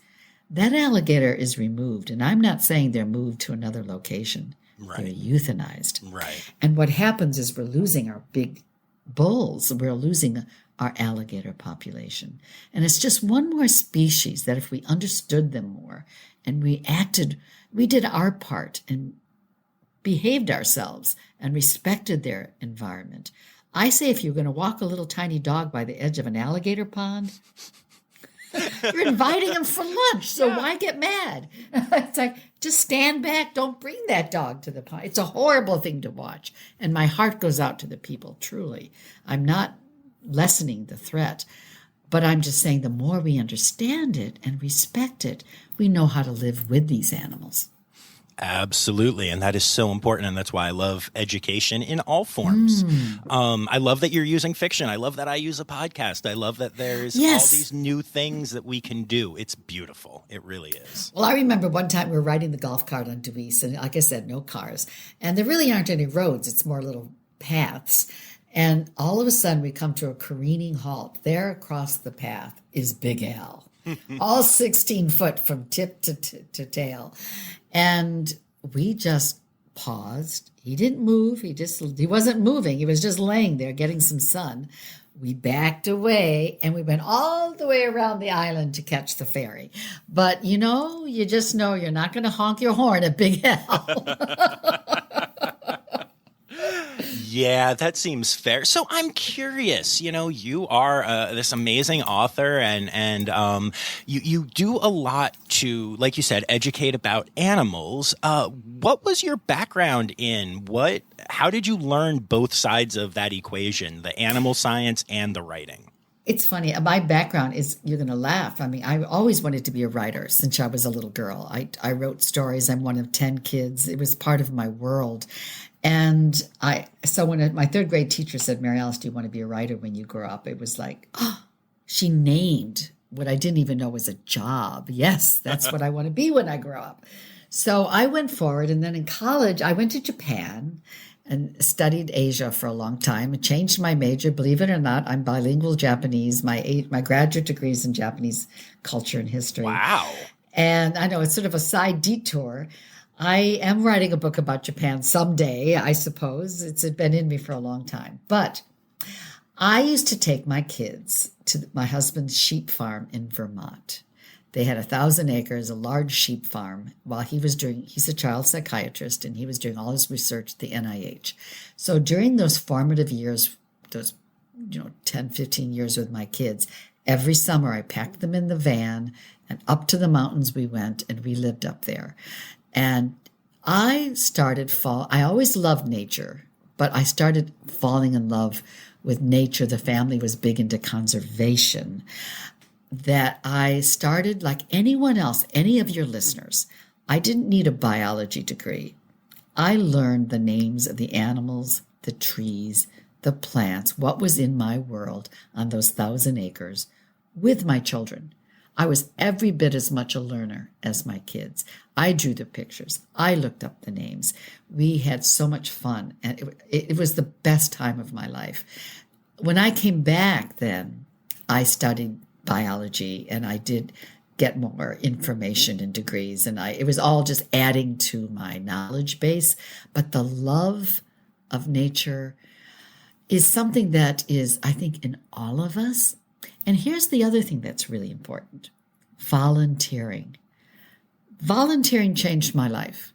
that alligator is removed. And I'm not saying they're moved to another location. Right. They're euthanized. Right. And what happens is we're losing our big bulls. We're losing our alligator population. And it's just one more species that if we understood them more and we did our part and behaved ourselves and respected their environment. I say if you're going to walk a little tiny dog by the edge of an alligator pond, you're inviting him for lunch, so why get mad? It's like, just stand back. Don't bring that dog to the pond. It's a horrible thing to watch. And my heart goes out to the people, truly. I'm not lessening the threat, but I'm just saying the more we understand it and respect it, we know how to live with these animals. Absolutely. And that is so important. And that's why I love education in all forms. I love that you're using fiction. I love that I use a podcast. I love that there's all these new things that we can do. It's beautiful. It really is. Well, I remember one time we were riding the golf cart on Deweese, and like I said, no cars. And there really aren't any roads. It's more little paths. And all of a sudden we come to a careening halt. There across the path is Big Al, all 16 foot from tip to tail. And we just paused. He didn't move. He wasn't moving. He was just laying there getting some sun. We backed away and we went all the way around the island to catch the ferry. But you just know you're not going to honk your horn at Big Al. Yeah, that seems fair. So I'm curious, you are this amazing author and you do a lot to, like you said, educate about animals. What was your background in? How did you learn both sides of that equation, the animal science and the writing? It's funny. My background is, you're going to laugh. I mean, I always wanted to be a writer since I was a little girl. I wrote stories. I'm one of 10 kids. It was part of my world. And so when my third grade teacher said, Mary Alice, do you want to be a writer when you grow up? It was like, she named what I didn't even know was a job. Yes, that's what I want to be when I grow up. So I went forward. And then in college, I went to Japan and studied Asia for a long time. It changed my major. Believe it or not, I'm bilingual Japanese. My graduate degree is in Japanese culture and history. Wow. And I know it's sort of a side detour. I am writing a book about Japan someday, I suppose. It's been in me for a long time. But I used to take my kids to my husband's sheep farm in Vermont. They had 1,000 acres, a large sheep farm, while he's a child psychiatrist, and he was doing all his research at the NIH. So during those formative years, those 10, 15 years with my kids, every summer I packed them in the van, and up to the mountains we went, and we lived up there. And I always loved nature, but I started falling in love with nature. The family was big into conservation. That I started, like anyone else, any of your listeners, I didn't need a biology degree. I learned the names of the animals, the trees, the plants, what was in my world on those 1,000 acres with my children. I was every bit as much a learner as my kids. I drew the pictures. I looked up the names. We had so much fun, and it was the best time of my life. When I came back then, I studied biology, and I did get more information and degrees, and it was all just adding to my knowledge base. But the love of nature is something that is, I think, in all of us. And here's the other thing that's really important: volunteering. Volunteering changed my life.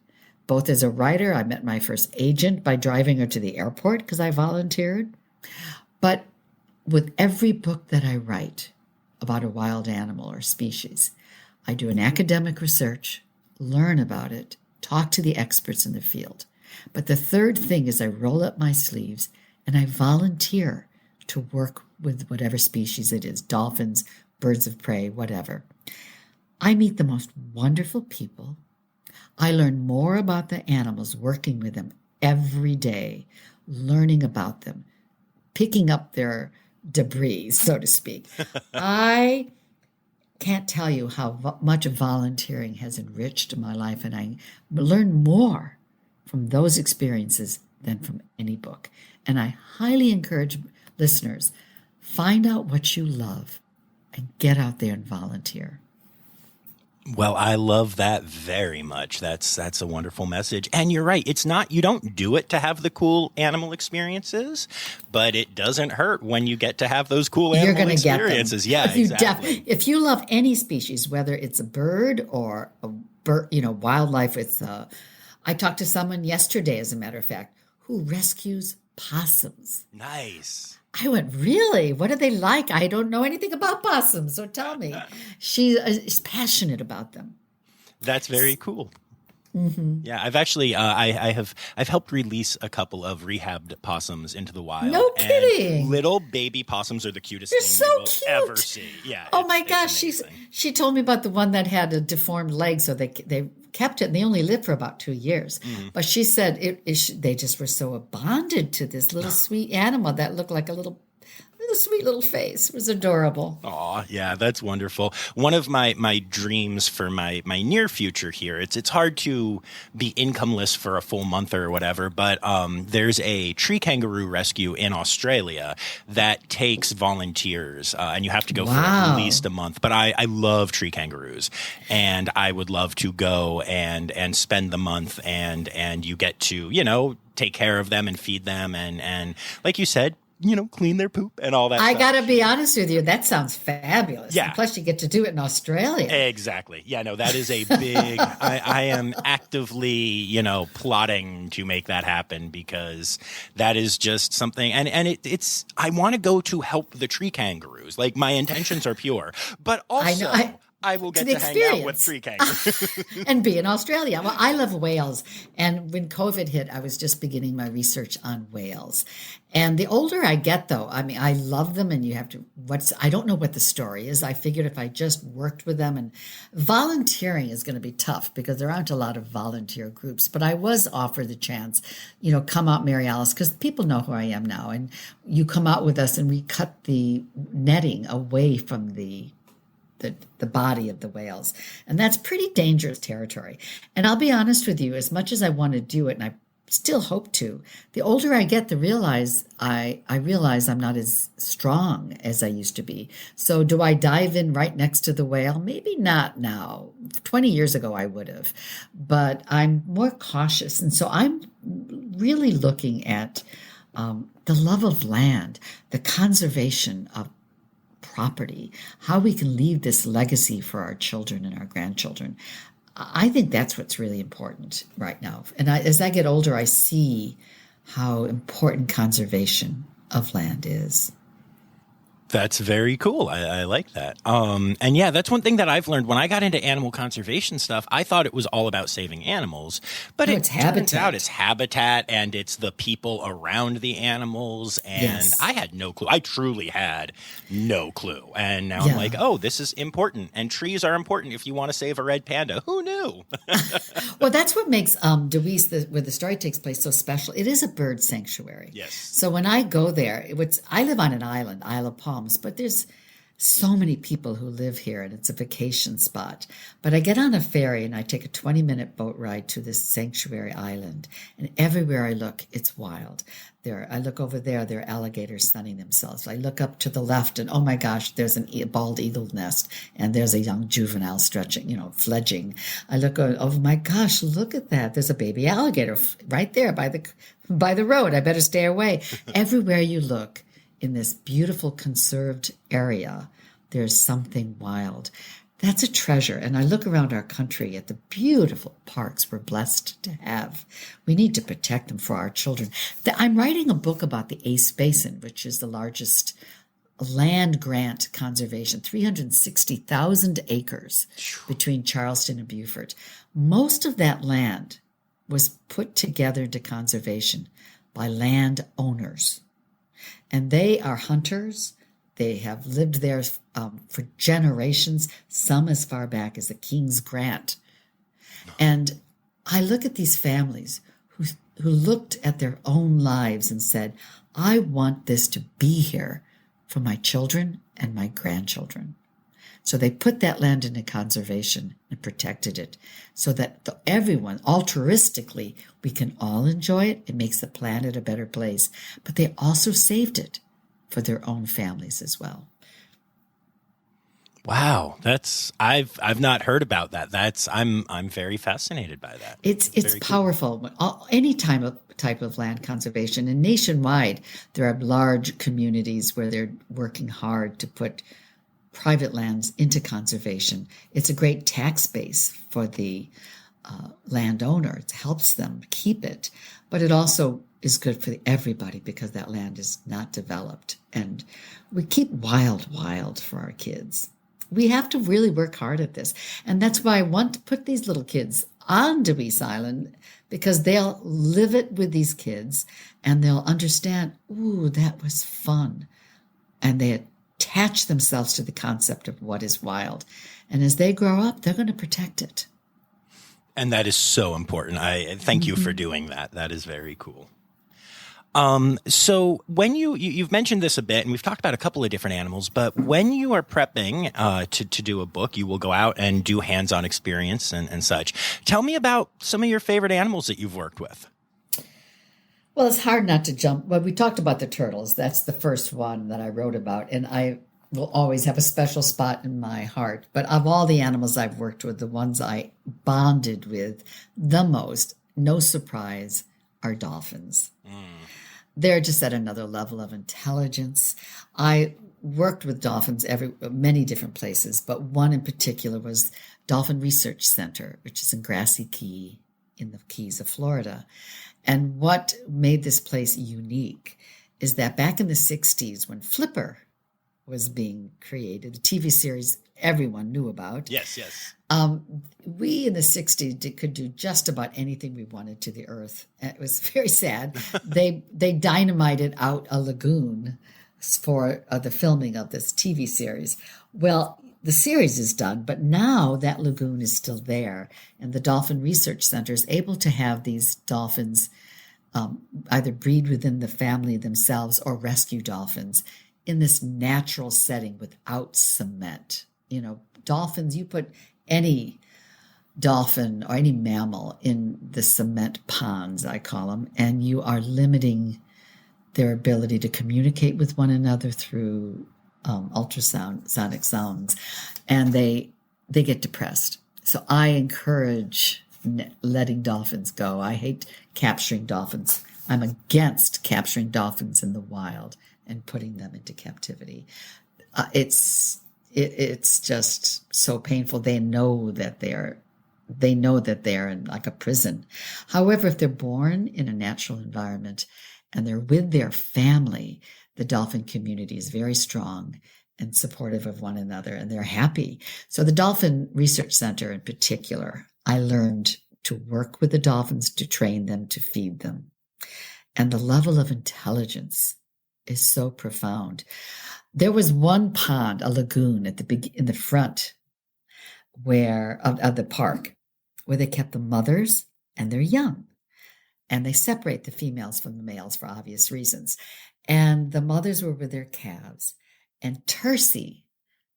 Both as a writer, I met my first agent by driving her to the airport because I volunteered. But with every book that I write about a wild animal or species, I do an academic research, learn about it, talk to the experts in the field. But the third thing is I roll up my sleeves and I volunteer to work with whatever species it is, dolphins, birds of prey, whatever. I meet the most wonderful people. I learn more about the animals, working with them every day, learning about them, picking up their debris, so to speak. I can't tell you how much volunteering has enriched my life, and I learn more from those experiences than from any book. And I highly encourage listeners, find out what you love and get out there and volunteer. Well, I love that very much. That's a wonderful message. And you're right. It's not, you don't do it to have the cool animal experiences, but it doesn't hurt when you get to have those cool animal experiences. Yeah, exactly. If you love any species, whether it's a bird or a bird, wildlife, I talked to someone yesterday, as a matter of fact, who rescues possums. Nice. I went, really? What are they like? I don't know anything about possums, so tell me. She is passionate about them. That's very cool. Mm-hmm. Yeah, I've actually I've helped release a couple of rehabbed possums into the wild. No kidding. Little baby possums are the cutest They're thing so you will cute. ever see. Yeah. Oh my gosh, she told me about the one that had a deformed leg, so they kept it, and they only lived for about 2 years. Mm-hmm. But she said they just were so bonded to this little sweet animal that looked like a little sweet little face. It was adorable. Oh, yeah, that's wonderful. One of my dreams for my near future here, it's hard to be incomeless for a full month or whatever, but there's a tree kangaroo rescue in Australia that takes volunteers, and you have to go for at least a month. But I love tree kangaroos, and I would love to go and spend the month, and you get to, take care of them and feed them, and like you said, clean their poop and all that I stuff. got to be honest with you. That sounds fabulous. Yeah. And plus, you get to do it in Australia. Exactly. Yeah, no, that is a big, I am actively, plotting to make that happen, because that is just something. And it's, I want to go to help the tree kangaroos. Like, my intentions are pure, but also I will get to hang out with tree kangaroos. And be in Australia. Well, I love whales. And when COVID hit, I was just beginning my research on whales. And the older I get, though, I love them, and you have to, I don't know what the story is. I figured if I just worked with them, and volunteering is going to be tough because there aren't a lot of volunteer groups, but I was offered the chance, come out, Mary Alice, because people know who I am now. And you come out with us and we cut the netting away from the body of the whales. And that's pretty dangerous territory. And I'll be honest with you, as much as I want to do it, and I still hope to, the older I get, I realize I'm not as strong as I used to be. So do I dive in right next to the whale? Maybe not now. 20 years ago, I would have. But I'm more cautious. And so I'm really looking at the love of land, the conservation of property, how we can leave this legacy for our children and our grandchildren. I think that's what's really important right now. And as I get older, I see how important conservation of land is. That's very cool. I like that. And yeah, that's one thing that I've learned when I got into animal conservation stuff. I thought it was all about saving animals, but it turns out it's habitat, and it's the people around the animals. And yes. I had no clue. I truly had no clue. And now I'm like, oh, this is important. And trees are important if you want to save a red panda. Who knew? Well, that's what makes Deweese, where the story takes place, so special. It is a bird sanctuary. Yes. So when I go there, I live on an island, Isle of Palms, but there's so many people who live here, and it's a vacation spot. But I get on a ferry and I take a 20-minute boat ride to this sanctuary island, and everywhere I look, it's wild. I look over there are alligators sunning themselves. I look up to the left, and oh my gosh, there's a bald eagle nest, and there's a young juvenile fledging. I look, oh my gosh, look at that. There's a baby alligator right there by the road. I better stay away. Everywhere you look, in this beautiful conserved area, there's something wild. That's a treasure. And I look around our country at the beautiful parks we're blessed to have. We need to protect them for our children. I'm writing a book about the Ace Basin, which is the largest land grant conservation, 360,000 acres between Charleston and Beaufort. Most of that land was put together into conservation by landowners. And they are hunters. They have lived there for generations, some as far back as the King's Grant. And I look at these families who looked at their own lives and said, I want this to be here for my children and my grandchildren. So they put that land into conservation and protected it so that everyone, altruistically, we can all enjoy it. It makes the planet a better place. But they also saved it for their own families as well. Wow, I've not heard about that. I'm very fascinated by that. It's powerful. Cool. Any type of land conservation, and nationwide, there are large communities where they're working hard to put private lands into conservation. It's a great tax base for the landowner. It helps them keep it, but it also is good for everybody because that land is not developed, and we keep wild for our kids. We have to really work hard at this. And that's why I want to put these little kids on Deweese Island, because they'll live it with these kids and they'll understand, ooh, that was fun. And they attach themselves to the concept of what is wild. And as they grow up, they're going to protect it. And that is so important. I thank you for doing that. That is very cool. So when you've mentioned this a bit, and we've talked about a couple of different animals, but when you are prepping to do a book, you will go out and do hands-on experience and such. Tell me about some of your favorite animals that you've worked with. Well, it's hard not to jump. Well, we talked about the turtles. That's the first one that I wrote about, and I will always have a special spot in my heart. But of all the animals I've worked with, the ones I bonded with the most, no surprise, are dolphins. They're just at another level of intelligence. I worked with dolphins many different places, but one in particular was Dolphin Research Center, which is in Grassy Key in the Keys of Florida. And what made this place unique is that back in the 60s, when Flipper was being created, the TV series everyone knew about. Yes. We in the 60s could do just about anything we wanted to the earth. It was very sad. They dynamited out a lagoon for the filming of this TV series. Well, the series is done, but now that lagoon is still there. And the Dolphin Research Center is able to have these dolphins either breed within the family themselves or rescue dolphins in this natural setting without cement. You know, dolphins, you put any dolphin or any mammal in the cement ponds, I call them, and you are limiting their ability to communicate with one another through sonic sounds, and they get depressed. So I encourage letting dolphins go. I hate capturing dolphins. I'm against capturing dolphins in the wild and putting them into captivity. It's just so painful. They know that they're in like a prison. However, if they're born in a natural environment and they're with their family, the dolphin community is very strong and supportive of one another, and they're happy. So the Dolphin Research Center in particular, I learned to work with the dolphins, to train them, to feed them. And the level of intelligence is so profound. There was one pond, a lagoon in the front of the park, where they kept the mothers and their young. And they separate the females from the males for obvious reasons. And the mothers were with their calves. And Tercy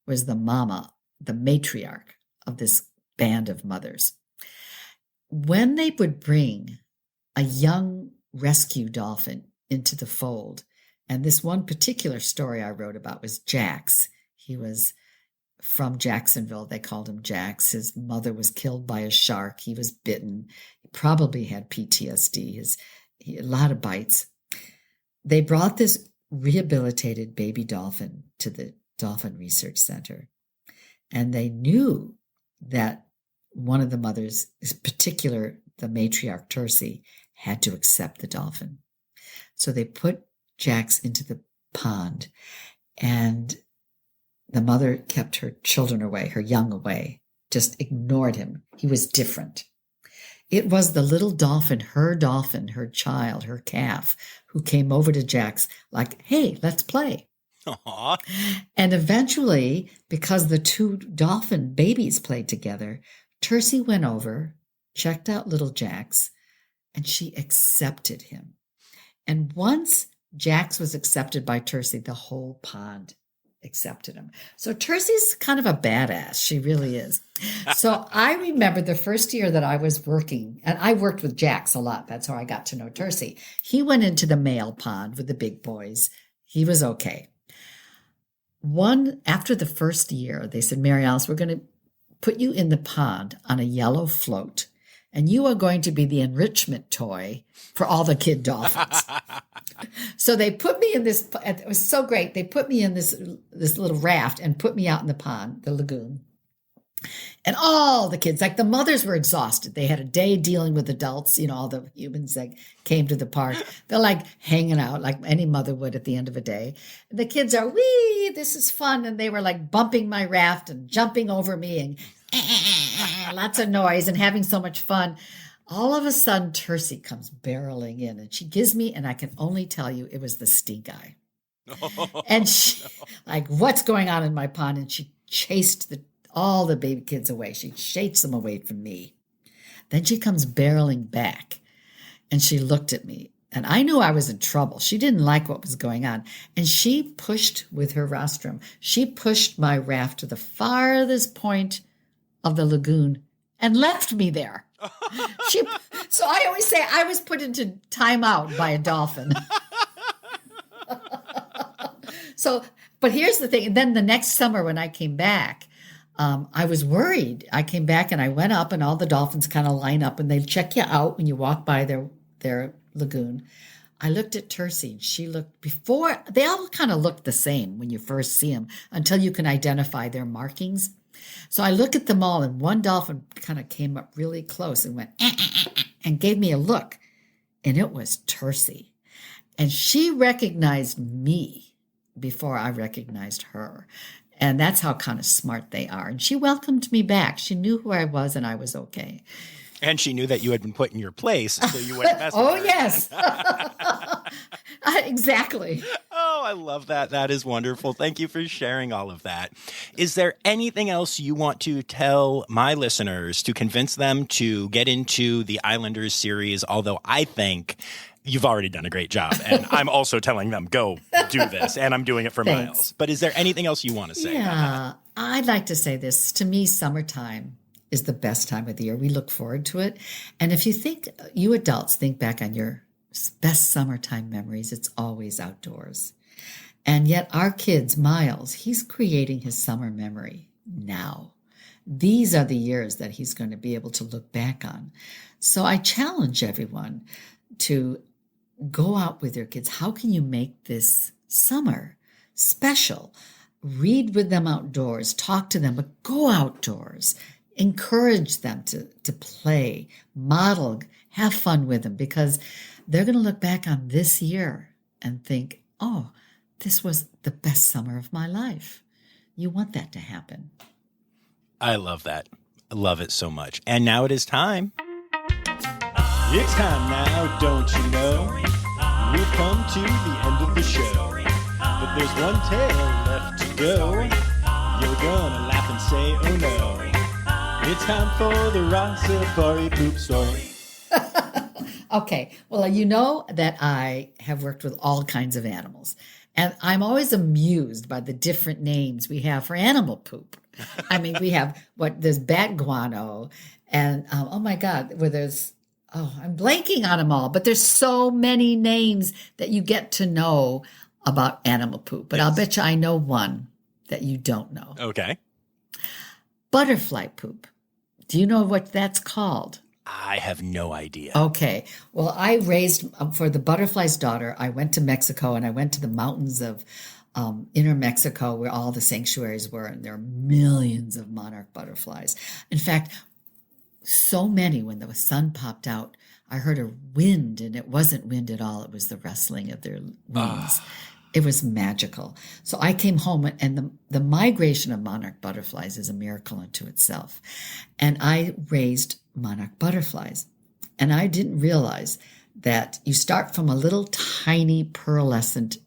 was the mama, the matriarch of this band of mothers. When they would bring a young rescue dolphin into the fold, and this one particular story I wrote about was Jax. He was from Jacksonville. They called him Jax. His mother was killed by a shark. He was bitten. He probably had PTSD. A lot of bites. They brought this rehabilitated baby dolphin to the Dolphin Research Center. And they knew that one of the mothers, in particular, the matriarch Tercy, had to accept the dolphin. So they put Jax into the pond, and the mother kept her children away, her young away, just ignored him. He was different. It was the little dolphin, her child, her calf, who came over to Jax like, hey, let's play. Aww. And eventually, because the two dolphin babies played together, Tercy went over, checked out little Jax, and she accepted him. And once Jax was accepted by Tercy, the whole pond accepted him. So Tercy's kind of a badass. She really is. So I remember the first year that I was working, and I worked with Jax a lot. That's how I got to know Tercy. He went into the male pond with the big boys. He was okay. After the first year, they said, Mary Alice, we're going to put you in the pond on a yellow float, and you are going to be the enrichment toy for all the kid dolphins. So they put me in this, it was so great. They put me in this little raft and put me out in the pond, the lagoon. And all the kids, like the mothers were exhausted. They had a day dealing with adults, all the humans that came to the park. They're like hanging out like any mother would at the end of a day. And the kids are, wee, this is fun. And they were like bumping my raft and jumping over me and lots of noise and having so much fun. All of a sudden, Tercy comes barreling in, and she gives me, and I can only tell you it was the stink eye. And she, like, what's going on in my pond? And she chased all the baby kids away. She chased them away from me. Then she comes barreling back, and she looked at me, and I knew I was in trouble. She didn't like what was going on, and she pushed with her rostrum. She pushed my raft to the farthest point of the lagoon and left me there. So I always say I was put into timeout by a dolphin. But here's the thing. And then the next summer when I came back, I was worried. I came back and I went up, and all the dolphins kind of line up and they check you out when you walk by their lagoon. I looked at Tercy, and she looked before. They all kind of looked the same when you first see them until you can identify their markings. So I look at them all, and one dolphin kind of came up really close and went, and gave me a look. And it was Tercy. And she recognized me before I recognized her. And that's how kind of smart they are. And she welcomed me back. She knew who I was, and I was okay. And she knew that you had been put in your place, so you wouldn't mess with Oh, her. yes. Exactly. Oh, I love that. That is wonderful. Thank you for sharing all of that. Is there anything else you want to tell my listeners to convince them to get into the Islanders series? Although I think you've already done a great job, and I'm also telling them, go do this, and I'm doing it for Thanks. Miles. But is there anything else you want to say? Yeah, I'd like to say this. To me, summertime is the best time of the year. We look forward to it. And if you adults think back on your best summertime memories, it's always outdoors. And yet our kids, Miles, he's creating his summer memory now. These are the years that he's going to be able to look back on. So I challenge everyone to go out with your kids. How can you make this summer special? Read with them outdoors, talk to them, but go outdoors. Encourage them to play, model, have fun with them, because they're going to look back on this year and think, oh, this was the best summer of my life. You want that to happen. I love that. I love it so much. And now it is time. It's time now, don't you know? We've come to the end of the show. But there's one tale left to go. You're gonna laugh and say, oh no. It's time for the Rossifari poop story. Okay, well, you know that I have worked with all kinds of animals, and I'm always amused by the different names we have for animal poop. I mean, we have there's bat guano, and oh my God, I'm blanking on them all, but there's so many names that you get to know about animal poop. But yes. I'll bet you I know one that you don't know. Okay. Butterfly poop. Do you know what that's called? I have no idea. Okay. Well, I raised, for the butterfly's daughter, I went to Mexico, and I went to the mountains of inner Mexico where all the sanctuaries were, and there are millions of monarch butterflies. In fact, so many, when the sun popped out, I heard a wind, and it wasn't wind at all. It was the rustling of their wings. It was magical. So I came home, and the migration of monarch butterflies is a miracle unto itself. And I raised monarch butterflies. And I didn't realize that you start from a little tiny pearlescent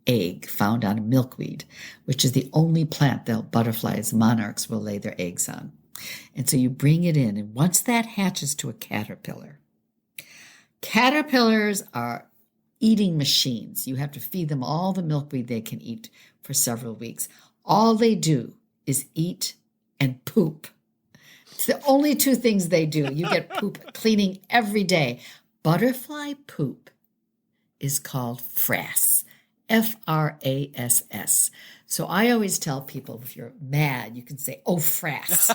egg found on a milkweed, which is the only plant that butterflies, monarchs, will lay their eggs on. And so you bring it in, and once that hatches to a caterpillar, caterpillars are eating machines. You have to feed them all the milkweed they can eat for several weeks. All they do is eat and poop. It's the only two things they do. You get poop cleaning every day. Butterfly poop is called Frass, Frass. So I always tell people, if you're mad, you can say, "Oh, Frass."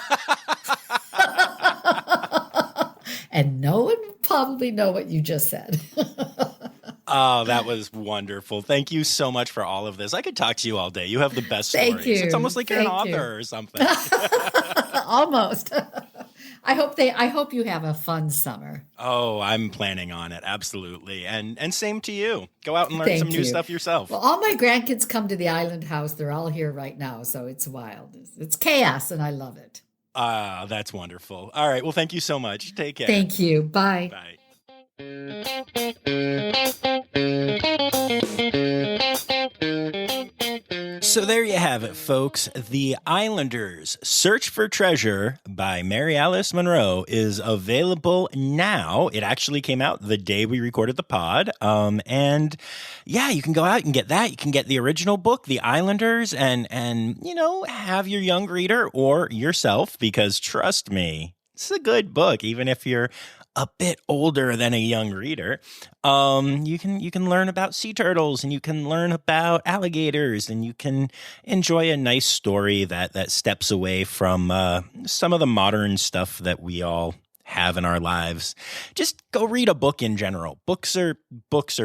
And no one will probably know what you just said. Oh, that was wonderful. Thank you so much for all of this. I could talk to you all day. You have the best Thank stories. you. It's almost like you're an Thank you. author or something. Almost. I hope you have a fun summer. Oh, I'm planning on it. Absolutely. And same to you. Go out and learn Thank some new you. stuff yourself. Well, all my grandkids come to the island house. They're all here right now, so it's wild. It's chaos, and I love it. That's wonderful. All right. Well, thank you so much. Take care. Thank you. Bye. Bye. So there you have it, folks. The Islanders' Search for Treasure by Mary Alice Monroe is available now. It actually came out the day we recorded the pod. And yeah, you can go out and get that. You can get the original book, The Islanders, and have your young reader or yourself, because trust me, it's a good book, even if you're a bit older than a young reader. You can learn about sea turtles, and you can learn about alligators, and you can enjoy a nice story that steps away from some of the modern stuff that we all have in our lives. Just go read a book in general. Books are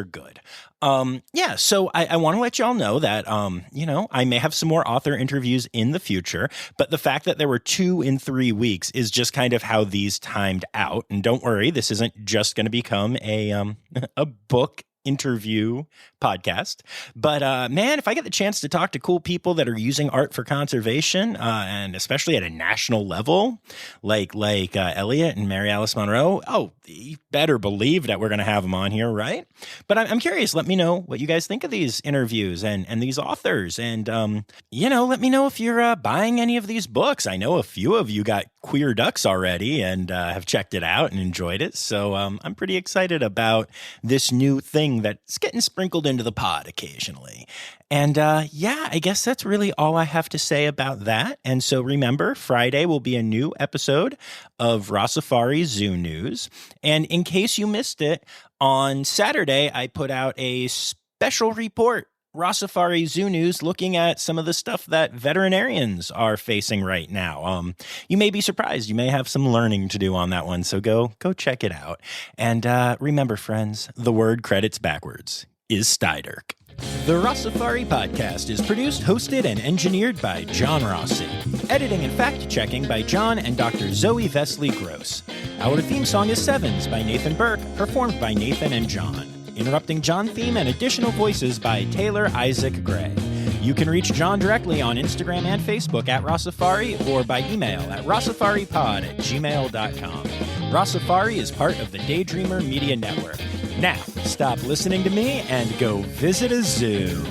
good. So I want to let y'all know that, I may have some more author interviews in the future, but the fact that there were 2 in 3 weeks is just kind of how these timed out. And don't worry, this isn't just going to become a book interview podcast. But man, if I get the chance to talk to cool people that are using art for conservation, and especially at a national level, like Elliot and Mary Alice Monroe, you better believe that we're going to have them on here, right? But I'm curious. Let me know what you guys think of these interviews and these authors. And, let me know if you're buying any of these books. I know a few of you got Queer Ducks already and have checked it out and enjoyed it. So I'm pretty excited about this new thing that's getting sprinkled into the pod occasionally. And I guess that's really all I have to say about that. And so remember, Friday will be a new episode of Rossafari Zoo News. And in case you missed it, on Saturday, I put out a special report, Rossafari Zoo News, looking at some of the stuff that veterinarians are facing right now. You may be surprised. You may have some learning to do on that one. So go check it out. And remember, friends, the word credits backwards is Steiderk. The Rossafari podcast is produced, hosted, and engineered by John Rossi. Editing and fact-checking by John and Dr. Zoe Vesley Gross. Our theme song is Sevens by Nathan Burke, performed by Nathan and John. Interrupting John theme and additional voices by Taylor Isaac Gray. You can reach John directly on Instagram and Facebook at Rossafari, or by email at rossafaripod@gmail.com. Rossafari is part of the Daydreamer Media Network. Now, stop listening to me and go visit a zoo.